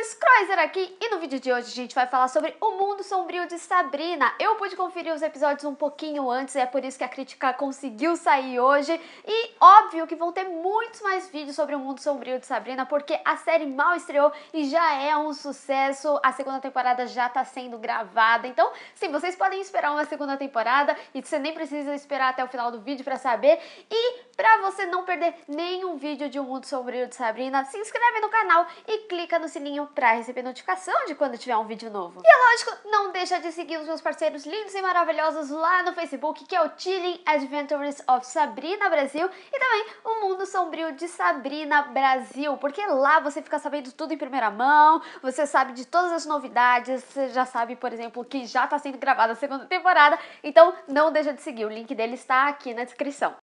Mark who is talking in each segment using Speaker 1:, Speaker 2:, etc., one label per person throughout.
Speaker 1: amores, Croiser aqui e no vídeo de hoje a gente vai falar sobre o mundo sombrio de Sabrina. Eu pude conferir os episódios um pouquinho antes e é por isso que a crítica conseguiu sair hoje. E óbvio que vão ter muitos mais vídeos sobre o mundo sombrio de Sabrina, porque a série mal estreou e já é um sucesso. A segunda temporada já tá sendo gravada, então sim, vocês podem esperar uma segunda temporada e você nem precisa esperar até o final do vídeo pra saber. E pra você não perder nenhum vídeo de O Mundo Sombrio de Sabrina, se inscreve no canal e clica no sininho pra receber notificação de quando tiver um vídeo novo. E é lógico, não deixa de seguir os meus parceiros lindos e maravilhosos lá no Facebook, que é o Chilling Adventures of Sabrina Brasil e também O Mundo Sombrio de Sabrina Brasil, porque lá você fica sabendo tudo em primeira mão, você sabe de todas as novidades, você já sabe, por exemplo, que já tá sendo gravada a segunda temporada, então não deixa de seguir, o link dele está aqui na descrição.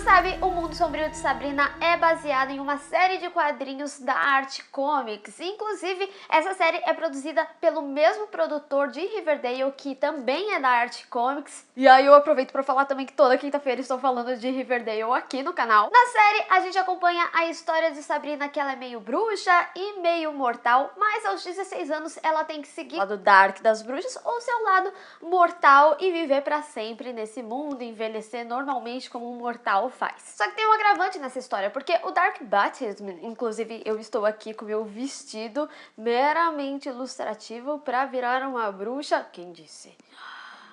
Speaker 1: Sabe, O Mundo Sombrio de Sabrina é baseado em uma série de quadrinhos da Archie Comics. Inclusive, essa série é produzida pelo mesmo produtor de Riverdale, que também é da Archie Comics. E aí eu aproveito para falar também que toda quinta-feira estou falando de Riverdale aqui no canal. Na série, a gente acompanha a história de Sabrina, que ela é meio bruxa e meio mortal, mas aos 16 anos ela tem que seguir o lado dark das bruxas ou seu lado mortal e viver para sempre nesse mundo, envelhecer normalmente como um mortal faz. Só que tem um agravante nessa história, porque o Dark Baptism, inclusive eu estou aqui com meu vestido meramente ilustrativo para virar uma bruxa, quem disse?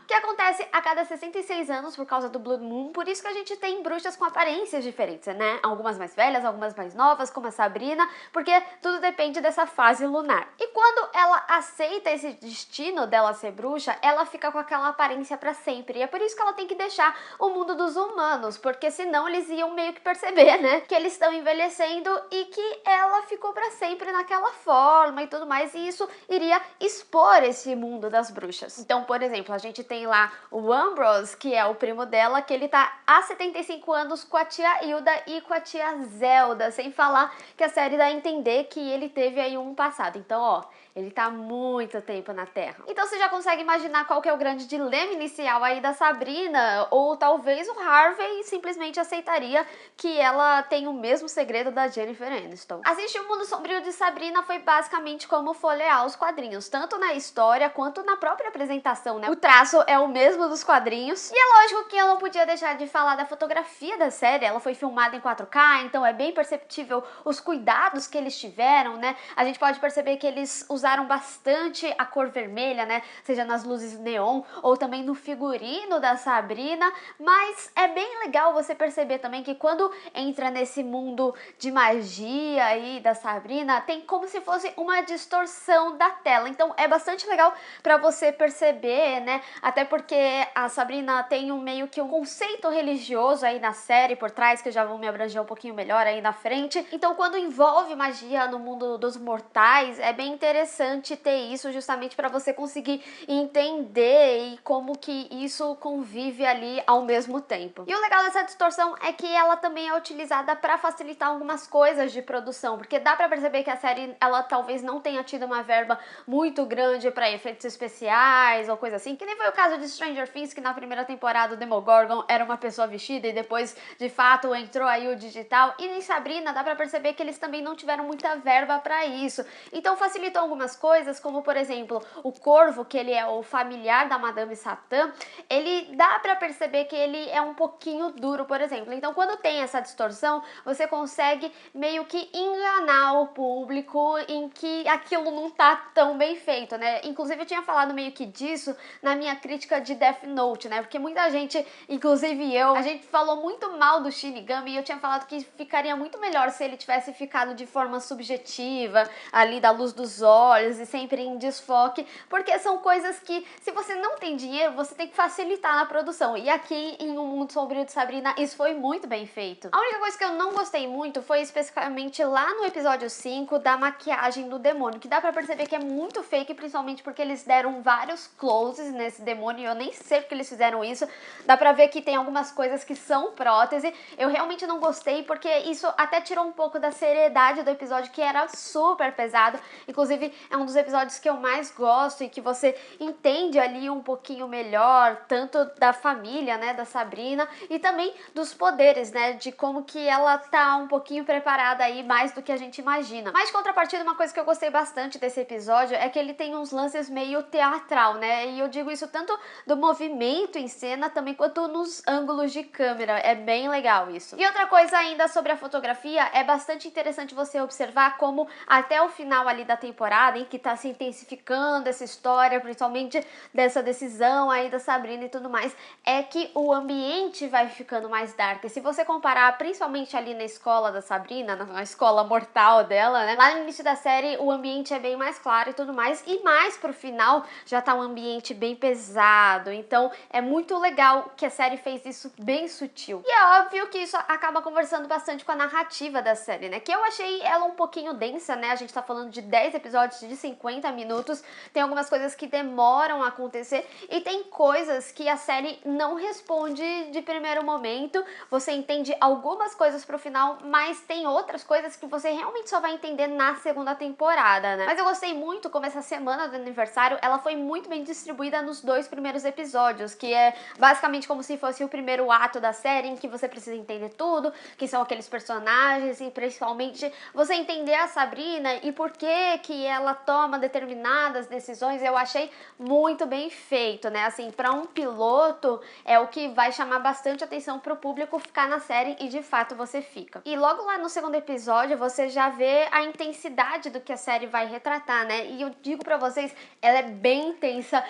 Speaker 1: Que acontece a cada 66 anos por causa do Blood Moon, por isso que a gente tem bruxas com aparências diferentes, né? Algumas mais velhas, algumas mais novas, como a Sabrina, porque tudo depende dessa fase lunar. E quando ela aceita esse destino dela ser bruxa, ela fica com aquela aparência pra sempre. E é por isso que ela tem que deixar o mundo dos humanos, porque senão eles iam meio que perceber, né? Que eles estão envelhecendo e que ela ficou pra sempre naquela forma e tudo mais, e isso iria expor esse mundo das bruxas. Então, por exemplo, a gente tem lá o Ambrose, que é o primo dela, que ele tá há 75 anos com a tia Hilda e com a tia Zelda, sem falar que a série dá a entender que ele teve aí um passado. Então, ó, ele tá há muito tempo na Terra. Então você já consegue imaginar qual que é o grande dilema inicial aí da Sabrina, ou talvez o Harvey simplesmente aceitaria que ela tem o mesmo segredo da Jennifer Aniston. Assistir O Mundo Sombrio de Sabrina foi basicamente como folhear os quadrinhos, tanto na história quanto na própria apresentação, né? O traço é o mesmo dos quadrinhos. E é lógico que eu não podia deixar de falar da fotografia da série. Ela foi filmada em 4K, então é bem perceptível os cuidados que eles tiveram, né? A gente pode perceber que eles usaram bastante a cor vermelha, né? Seja nas luzes neon ou também no figurino da Sabrina, mas é bem legal você perceber também que quando entra nesse mundo de magia aí da Sabrina, tem como se fosse uma distorção da tela. Então é bastante legal pra você perceber, né? Até porque a Sabrina tem meio que um conceito religioso aí na série por trás, que já vão me abranger um pouquinho melhor aí na frente. Então quando envolve magia no mundo dos mortais, é bem interessante ter isso justamente para você conseguir entender e como que isso convive ali ao mesmo tempo. E o legal dessa distorção é que ela também é utilizada para facilitar algumas coisas de produção, porque dá para perceber que a série, ela talvez não tenha tido uma verba muito grande para efeitos especiais ou coisa assim, que nem foi o caso de Stranger Things, que na primeira temporada o Demogorgon era uma pessoa vestida e depois, de fato, entrou aí o digital. E em Sabrina dá pra perceber que eles também não tiveram muita verba pra isso. Então facilitou algumas coisas, como por exemplo, o Corvo, que ele é o familiar da Madame Satã, ele dá pra perceber que ele é um pouquinho duro, por exemplo. Então quando tem essa distorção, você consegue meio que enganar o público em que aquilo não tá tão bem feito, né? Inclusive eu tinha falado meio que disso na minha crítica de Death Note, né? Porque muita gente, inclusive eu, a gente falou muito mal do Shinigami e eu tinha falado que ficaria muito melhor se ele tivesse ficado de forma subjetiva, ali da luz dos olhos e sempre em desfoque, porque são coisas que, se você não tem dinheiro, você tem que facilitar na produção. E aqui em O Mundo Sombrio de Sabrina, isso foi muito bem feito. A única coisa que eu não gostei muito foi especificamente lá no episódio 5 da maquiagem do demônio, que dá pra perceber que é muito fake, principalmente porque eles deram vários closes nesse demônio, e eu nem sei porque eles fizeram isso. Dá pra ver que tem algumas coisas que são prótese. Eu realmente não gostei, porque isso até tirou um pouco da seriedade do episódio, que era super pesado. Inclusive, é um dos episódios que eu mais gosto e que você entende ali um pouquinho melhor, tanto da família, né, da Sabrina, e também dos poderes, né, de como que ela tá um pouquinho preparada aí mais do que a gente imagina. Mas de contrapartida, uma coisa que eu gostei bastante desse episódio é que ele tem uns lances meio teatral, né, e eu digo isso tanto do movimento em cena também quanto nos ângulos de câmera, é bem legal isso. E outra coisa ainda sobre a fotografia, é bastante interessante você observar como até o final ali da temporada, em que tá se intensificando essa história, principalmente dessa decisão aí da Sabrina e tudo mais, é que o ambiente vai ficando mais dark. Se você comparar principalmente ali na escola da Sabrina, na escola mortal dela, né, lá no início da série o ambiente é bem mais claro e tudo mais, e mais pro final já tá um ambiente bem pesado, então é muito legal que a série fez isso bem sutil. E é óbvio que isso acaba conversando bastante com a narrativa da série, né, que eu achei ela um pouquinho densa, né, a gente tá falando de 10 episódios de 50 minutos, tem algumas coisas que demoram a acontecer e tem coisas que a série não responde de primeiro momento, você entende algumas coisas pro final, mas tem outras coisas que você realmente só vai entender na segunda temporada, né. Mas eu gostei muito como essa semana do aniversário, ela foi muito bem distribuída nos 2 primeiros episódios, que é basicamente como se fosse o primeiro ato da série, em que você precisa entender tudo, que são aqueles personagens e principalmente você entender a Sabrina e por que ela toma determinadas decisões. Eu achei muito bem feito, né, assim, para um piloto é o que vai chamar bastante atenção pro público ficar na série e de fato você fica. E logo lá no segundo episódio você já vê a intensidade do que a série vai retratar, né, e eu digo pra vocês, ela é bem tensa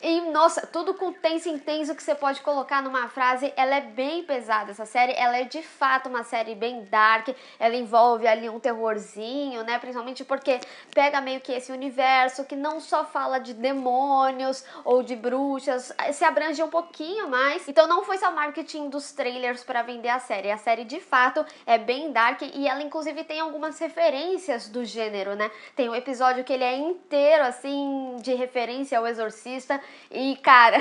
Speaker 1: e nossa, tudo com tenso e intenso que você pode colocar numa frase, ela é bem pesada. Essa série, ela é de fato uma série bem dark, ela envolve ali um terrorzinho, né, principalmente porque pega meio que esse universo que não só fala de demônios ou de bruxas, se abrange um pouquinho mais, então não foi só marketing dos trailers para vender a série de fato é bem dark e ela inclusive tem algumas referências do gênero, né, tem um episódio que ele é inteiro assim de referência ao Exorcista e cara,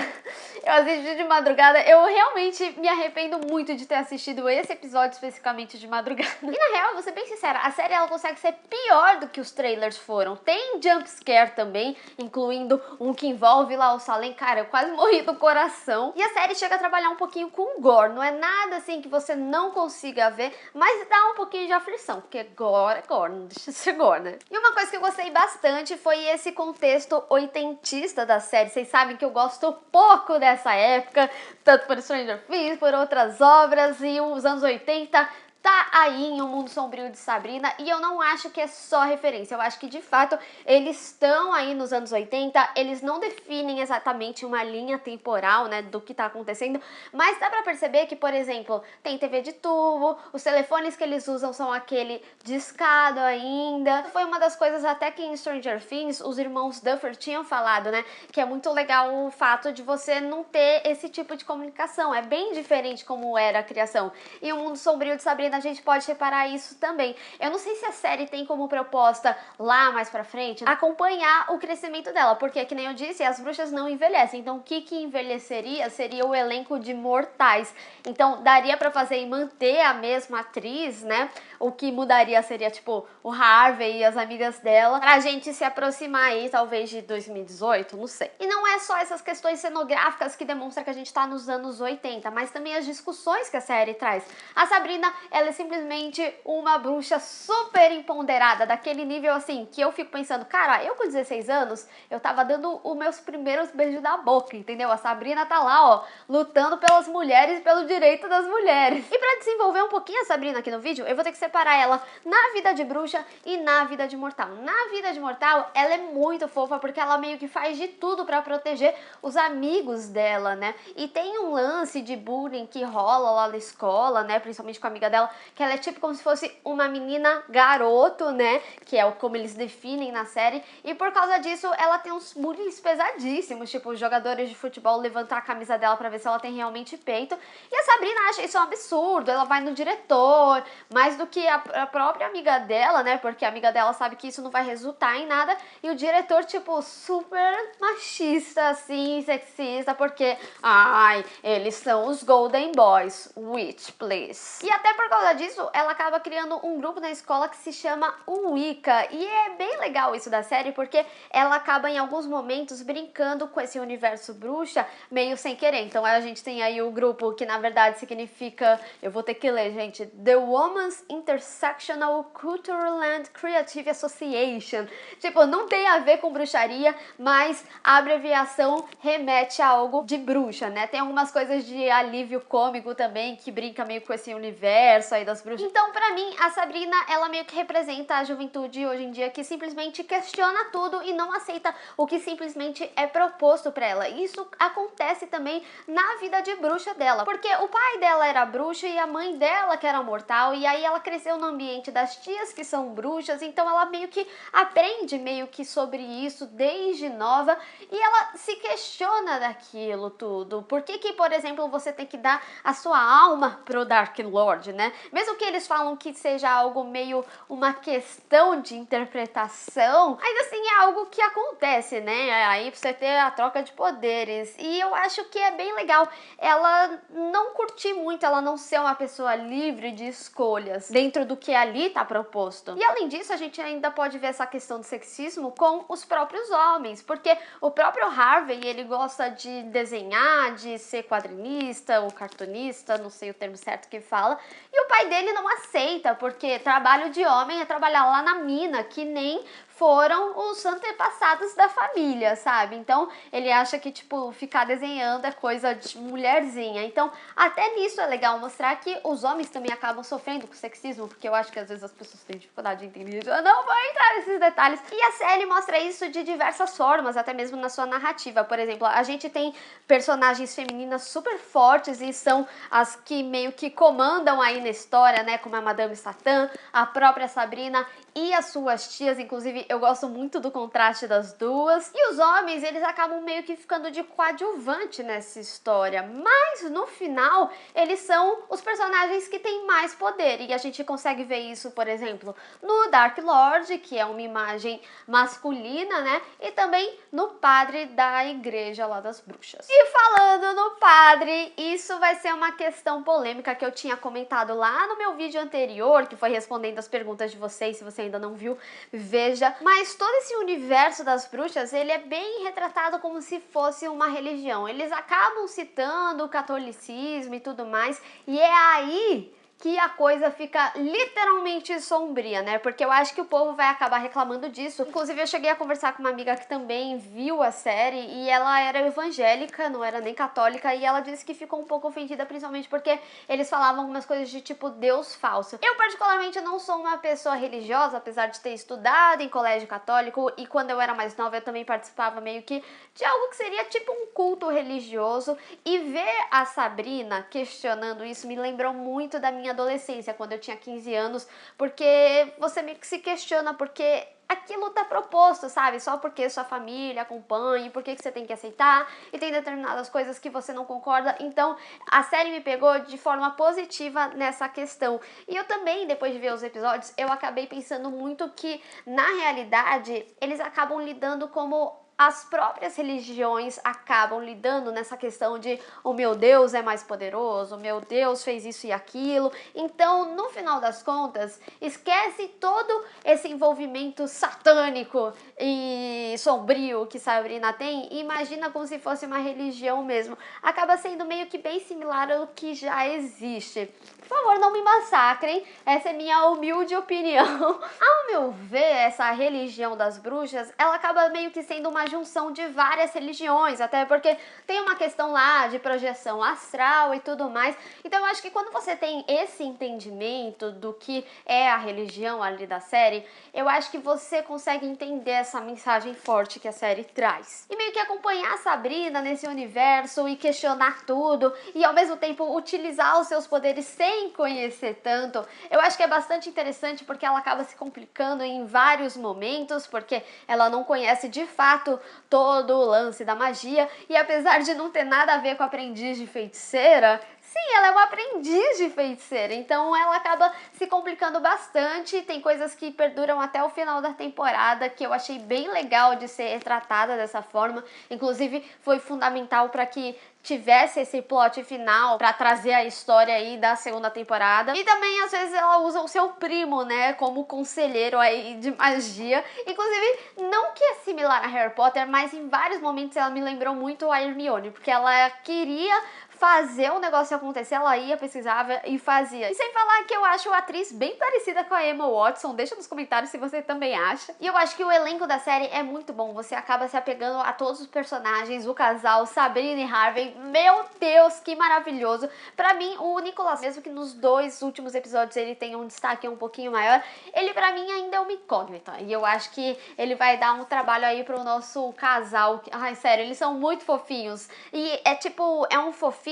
Speaker 1: eu assisti de madrugada, eu realmente me arrependo muito de ter assistido esse episódio especificamente de madrugada. E na real, vou ser bem sincera, a série ela consegue ser pior do que os trailers foram. Tem jumpscare também, incluindo um que envolve lá o Salem, cara, eu quase morri do coração. E a série chega a trabalhar um pouquinho com gore, não é nada assim que você não consiga ver, mas dá um pouquinho de aflição, porque gore é gore, não deixa de ser gore, né? E uma coisa que eu gostei bastante foi esse contexto oitentista da série. Vocês sabem que eu gosto pouco dessa época, tanto por Stranger Things, por outras obras, e os anos 80 tá aí em Um Mundo Sombrio de Sabrina, e eu não acho que é só referência, eu acho que de fato eles estão aí nos anos 80, eles não definem exatamente uma linha temporal, né, do que tá acontecendo, mas dá pra perceber que, por exemplo, tem TV de tubo, os telefones que eles usam são aquele discado ainda, foi uma das coisas até que em Stranger Things os irmãos Duffer tinham falado, né, que é muito legal o fato de você não ter esse tipo de comunicação, é bem diferente como era a criação, e O Mundo Sombrio de Sabrina a gente pode reparar isso também. Eu não sei se a série tem como proposta lá mais pra frente acompanhar o crescimento dela, porque que nem eu disse, as bruxas não envelhecem, então o que envelheceria seria o elenco de mortais, então daria pra fazer e manter a mesma atriz, né, o que mudaria seria tipo o Harvey e as amigas dela, pra gente se aproximar aí talvez de 2018, não sei. E não é só essas questões cenográficas que demonstram que a gente tá nos anos 80, mas também as discussões que a série traz. A Sabrina, ela é simplesmente uma bruxa super empoderada, daquele nível assim, que eu fico pensando, cara, eu com 16 anos, eu tava dando os meus primeiros beijos na boca, entendeu? A Sabrina tá lá, ó, lutando pelas mulheres e pelo direito das mulheres. E pra desenvolver um pouquinho a Sabrina aqui no vídeo, eu vou ter que separar ela na vida de bruxa e na vida de mortal. Na vida de mortal, ela é muito fofa, porque ela meio que faz de tudo pra proteger os amigos dela, né? E tem um lance de bullying que rola lá na escola, né, principalmente com a amiga dela, que ela é tipo como se fosse uma menina garoto, né, que é como eles definem na série, e por causa disso ela tem uns bullying pesadíssimos, tipo os jogadores de futebol levantar a camisa dela pra ver se ela tem realmente peito, e a Sabrina acha isso um absurdo, ela vai no diretor, mais do que a própria amiga dela, né, porque a amiga dela sabe que isso não vai resultar em nada, e o diretor, tipo, super machista, assim, sexista, porque, ai, eles são os Golden Boys, witch, please. E até por causa causa disso, ela acaba criando um grupo na escola que se chama Wicca. E é bem legal isso da série, porque ela acaba em alguns momentos brincando com esse universo bruxa, meio sem querer. Então a gente tem aí o grupo que na verdade significa, eu vou ter que ler, gente, The Women's Intersectional Cultural and Creative Association. Tipo, não tem a ver com bruxaria, mas a abreviação remete a algo de bruxa, né? Tem algumas coisas de alívio cômico também, que brinca meio com esse universo aí das bruxas. Então, pra mim, a Sabrina, ela meio que representa a juventude hoje em dia que simplesmente questiona tudo e não aceita o que simplesmente é proposto pra ela. Isso acontece também na vida de bruxa dela, porque o pai dela era bruxo e a mãe dela que era mortal, e aí ela cresceu no ambiente das tias que são bruxas, então ela meio que aprende meio que sobre isso desde nova e ela se questiona daquilo tudo. Por que que, por exemplo, você tem que dar a sua alma pro Dark Lord, né? Mesmo que eles falam que seja algo meio uma questão de interpretação, ainda assim é algo que acontece, né? Aí você ter a troca de poderes. E eu acho que é bem legal ela não curtir muito, ela não ser uma pessoa livre de escolhas dentro do que ali tá proposto. E além disso, a gente ainda pode ver essa questão do sexismo com os próprios homens, porque o próprio Harvey, ele gosta de desenhar, de ser quadrinista ou cartunista, não sei o termo certo que fala, e o pai dele não aceita, porque trabalho de homem é trabalhar lá na mina, que nem foram os antepassados da família, sabe? Então, ele acha que, tipo, ficar desenhando é coisa de mulherzinha. Então, até nisso é legal mostrar que os homens também acabam sofrendo com sexismo, porque eu acho que às vezes as pessoas têm dificuldade de entender isso. Eu não vou entrar nesses detalhes. E a série mostra isso de diversas formas, até mesmo na sua narrativa. Por exemplo, a gente tem personagens femininas super fortes e são as que meio que comandam aí na história, né? Como a Madame Satã, a própria Sabrina e as suas tias. Inclusive, eu gosto muito do contraste das duas. E os homens, eles acabam meio que ficando de coadjuvante nessa história. Mas, no final, eles são os personagens que têm mais poder. E a gente consegue ver isso, por exemplo, no Dark Lord, que é uma imagem masculina, né? E também no padre da igreja lá das bruxas. E falando no padre, isso vai ser uma questão polêmica que eu tinha comentado lá no meu vídeo anterior, que foi respondendo as perguntas de vocês. Se você ainda não viu, veja. Mas todo esse universo das bruxas, ele é bem retratado como se fosse uma religião. Eles acabam citando o catolicismo e tudo mais, e é aí que a coisa fica literalmente sombria, né? Porque eu acho que o povo vai acabar reclamando disso. Inclusive, eu cheguei a conversar com uma amiga que também viu a série e ela era evangélica, não era nem católica, e ela disse que ficou um pouco ofendida, principalmente porque eles falavam algumas coisas de tipo Deus falso. Eu, particularmente, não sou uma pessoa religiosa, apesar de ter estudado em colégio católico, e quando eu era mais nova eu também participava meio que de algo que seria tipo um culto religioso, e ver a Sabrina questionando isso me lembrou muito da minha adolescência, quando eu tinha 15 anos, porque você meio que se questiona, porque aquilo tá proposto, sabe? Só porque sua família acompanha, por que você tem que aceitar, e tem determinadas coisas que você não concorda. Então, a série me pegou de forma positiva nessa questão. E eu também, depois de ver os episódios, eu acabei pensando muito que, na realidade, eles acabam lidando como as próprias religiões acabam lidando nessa questão de o meu Deus é mais poderoso, o meu Deus fez isso e aquilo. Então, no final das contas, esquece todo esse envolvimento satânico e sombrio que Sabrina tem e imagina como se fosse uma religião mesmo. Acaba sendo meio que bem similar ao que já existe. Por favor, não me massacrem, essa é minha humilde opinião. Ao meu ver, essa religião das bruxas, ela acaba meio que sendo uma junção de várias religiões, até porque tem uma questão lá de projeção astral e tudo mais. Então eu acho que quando você tem esse entendimento do que é a religião ali da série, eu acho que você consegue entender essa mensagem forte que a série traz. E meio que acompanhar a Sabrina nesse universo e questionar tudo, e ao mesmo tempo utilizar os seus poderes sem conhecer tanto, eu acho que é bastante interessante, porque ela acaba se complicando em vários momentos, porque ela não conhece de fato todo o lance da magia, e apesar de não ter nada a ver com aprendiz de feiticeira, sim, ela é uma aprendiz de feiticeira, então ela acaba se complicando bastante. Tem coisas que perduram até o final da temporada, que eu achei bem legal de ser tratada dessa forma. Inclusive, foi fundamental para que tivesse esse plot final pra trazer a história aí da segunda temporada. E também, às vezes, ela usa o seu primo, né, como conselheiro aí de magia. Inclusive, não que é similar a Harry Potter, mas em vários momentos ela me lembrou muito a Hermione, porque ela queria fazer o negócio acontecer, ela ia, pesquisava e fazia. E sem falar que eu acho a atriz bem parecida com a Emma Watson, deixa nos comentários se você também acha. E eu acho que o elenco da série é muito bom, você acaba se apegando a todos os personagens, o casal Sabrina e Harvey, meu Deus, que maravilhoso. Pra mim, o Nicholas, mesmo que nos 2 últimos episódios ele tenha um destaque um pouquinho maior, ele pra mim ainda é uma incógnita, e eu acho que ele vai dar um trabalho aí pro nosso casal. Ai, sério, eles são muito fofinhos, e é tipo, é um fofinho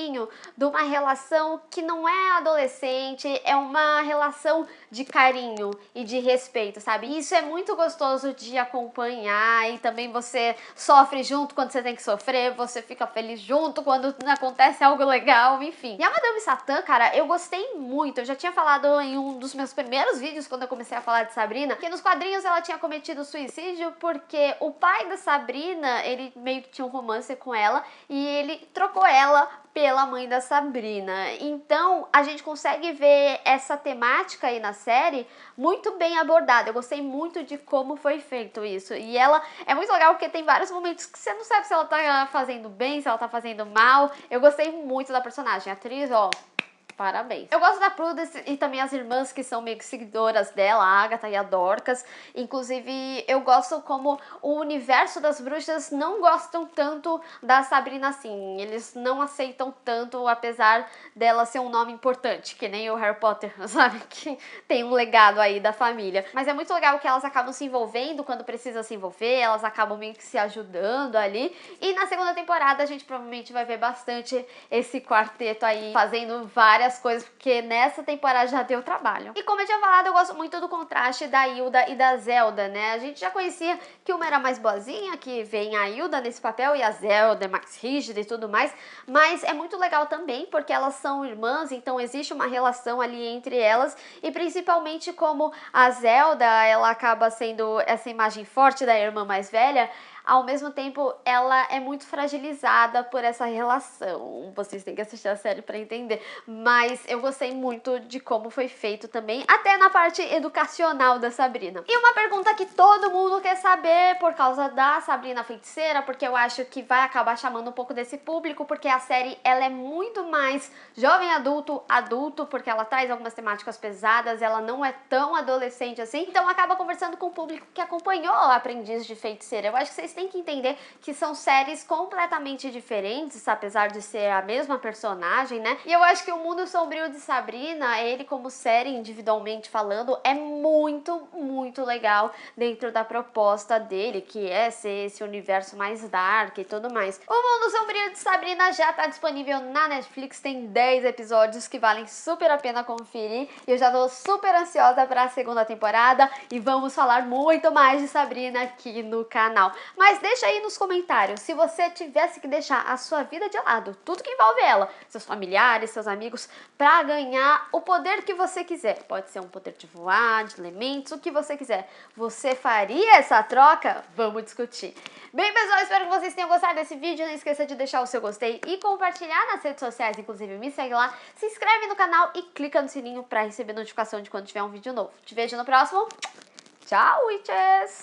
Speaker 1: de uma relação que não é adolescente, é uma relação de carinho e de respeito, sabe? E isso é muito gostoso de acompanhar, e também você sofre junto quando você tem que sofrer, você fica feliz junto quando acontece algo legal, enfim. E a Madame Satã, cara, eu gostei muito. Eu já tinha falado em um dos meus primeiros vídeos, quando eu comecei a falar de Sabrina, que nos quadrinhos ela tinha cometido suicídio porque o pai da Sabrina, ele meio que tinha um romance com ela e ele trocou ela pela mãe da Sabrina. Então, a gente consegue ver essa temática aí na série muito bem abordada. Eu gostei muito de como foi feito isso. E ela é muito legal porque tem vários momentos que você não sabe se ela tá fazendo bem, se ela tá fazendo mal. Eu gostei muito da personagem. A atriz, ó, parabéns. Eu gosto da Prudence e também as irmãs que são meio que seguidoras dela, a Agatha e a Dorcas. Inclusive, eu gosto como o universo das bruxas não gostam tanto da Sabrina assim. Eles não aceitam tanto, apesar dela ser um nome importante, que nem o Harry Potter, sabe? Que tem um legado aí da família. Mas é muito legal que elas acabam se envolvendo quando precisa se envolver, elas acabam meio que se ajudando ali. E na segunda temporada a gente provavelmente vai ver bastante esse quarteto aí fazendo várias coisas, porque nessa temporada já deu trabalho. E como eu tinha falado, eu gosto muito do contraste da Hilda e da Zelda, né? A gente já conhecia que uma era mais boazinha, que vem a Hilda nesse papel, e a Zelda é mais rígida e tudo mais, mas é muito legal também, porque elas são irmãs, então existe uma relação ali entre elas, e principalmente como a Zelda, ela acaba sendo essa imagem forte da irmã mais velha, ao mesmo tempo ela é muito fragilizada por essa relação. Vocês têm que assistir a série para entender, mas eu gostei muito de como foi feito também, até na parte educacional da Sabrina. E uma pergunta que todo mundo quer saber por causa da Sabrina Feiticeira, porque eu acho que vai acabar chamando um pouco desse público, porque a série ela é muito mais jovem adulto, porque ela traz algumas temáticas pesadas, ela não é tão adolescente assim, então acaba conversando com o público que acompanhou a Aprendiz de Feiticeira. Eu acho que vocês têm que entender que são séries completamente diferentes, apesar de ser a mesma personagem, né? E eu acho que o Mundo Sombrio de Sabrina, ele como série individualmente falando, é muito, muito legal dentro da proposta dele, que é ser esse universo mais dark e tudo mais. O Mundo Sombrio de Sabrina já tá disponível na Netflix, tem 10 episódios que valem super a pena conferir, e eu já tô super ansiosa pra segunda temporada, e vamos falar muito mais de Sabrina aqui no canal. Mas deixa aí nos comentários, se você tivesse que deixar a sua vida de lado, tudo que envolve ela, seus familiares, seus amigos, pra ganhar o poder que você quiser. Pode ser um poder de voar, de elementos, o que você quiser. Você faria essa troca? Vamos discutir. Bem, pessoal, espero que vocês tenham gostado desse vídeo. Não esqueça de deixar o seu gostei e compartilhar nas redes sociais, inclusive me segue lá, se inscreve no canal e clica no sininho pra receber notificação de quando tiver um vídeo novo. Te vejo no próximo. Tchau, witches!